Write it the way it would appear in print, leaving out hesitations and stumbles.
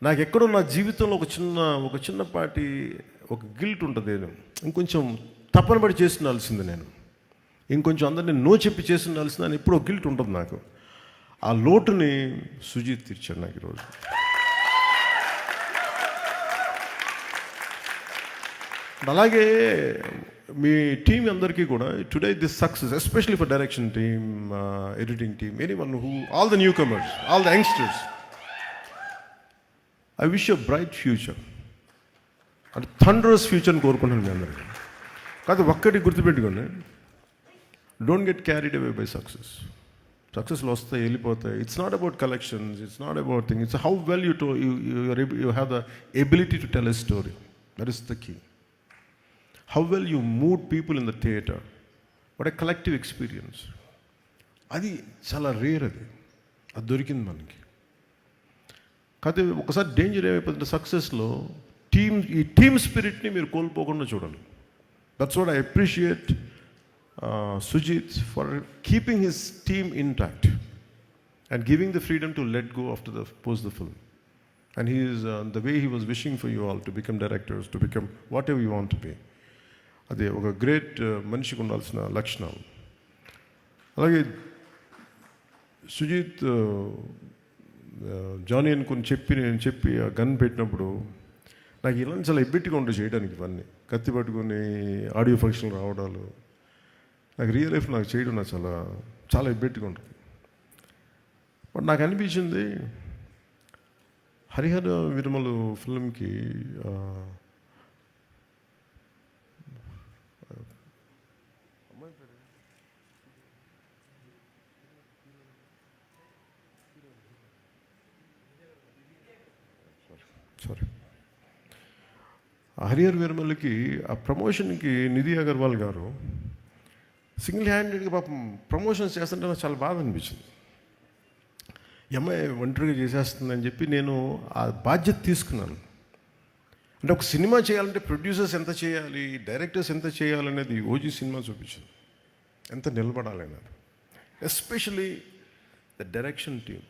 నాకు ఎక్కడో నా జీవితంలో ఒక చిన్నపాటి ఒక గిల్ట్ ఉంటుంది. నేను ఇంకొంచెం తప్పన పడి చేసి ఉండాల్సింది, నేను ఇంకొంచెం అందరినీ నో చెప్పి చేసి ఉండాల్సింది అని ఎప్పుడో గిల్ట్ ఉంటుంది నాకు. ఆ లోటుని సుజీత్ తీర్చాడు నాకు ఈరోజు. అలాగే మీ టీం అందరికీ కూడా today this success, especially for direction team, editing team, anyone who, all the newcomers, all the youngsters, I wish you bright future, అంటే థండరస్ ఫ్యూచర్ని కోరుకుంటున్నాను మీ అందరికీ. కాదు, ఒక్కటి గుర్తుపెట్టుకోండి, don't get carried away by success. సక్సెస్లు వస్తాయి, వెళ్ళిపోతాయి. It's not about collections, it's not about thing, it's how well you have the ability to tell a story. That is the key. How well you mood people in the theatre, what a collective experience. అది చాలా rare, అది దొరికింది మనకి. కాకపోతే ఒకసారి danger ఏమైపోతుంది సక్సెస్లో, ఈ team స్పిరిట్ని మీరు కోల్పోకుండా చూడాలి. That's what I appreciate Sujit for keeping his team intact and giving the freedom to let go after post the film. And he is the way he was wishing for you all to become directors, to become whatever you want to be. అదే ఒక great మనిషికి ఉండాల్సిన లక్షణం. అలాగే Sujith Johnny అనుకుని నేను చెప్పి ఆ గన్ పెట్టినప్పుడు నాకు ఇలాంటి చాలా ఎబ్బెట్టిగా ఉంటుంది చేయడానికి. ఇవన్నీ కత్తి పట్టుకొని ఆడియో ఫంక్షన్ రావడాలు, నాకు రియల్ లైఫ్ నాకు చేయడం నాకు చాలా చాలా ఇబ్బెట్టిగా ఉంటుంది. బట్ నాకు అనిపించింది హరిహర విరమలు ఫిల్మ్కి హరిహర విరమలకి ఆ ప్రమోషన్కి నిధి అగర్వాల్ గారు సింగిల్ హ్యాండెడ్గా పాపం ప్రమోషన్స్ చేస్తుంటే నాకు చాలా బాధ అనిపించింది. అమ్మాయి ఒంటరిగా చేసేస్తుందని చెప్పి నేను ఆ బాధ్యత తీసుకున్నాను. అంటే ఒక సినిమా చేయాలంటే ప్రొడ్యూసర్స్ ఎంత చేయాలి, డైరెక్టర్స్ ఎంత చేయాలనేది ఓజీ సినిమా చూపించింది, ఎంత నిలబడాలనేది. Especially the direction team.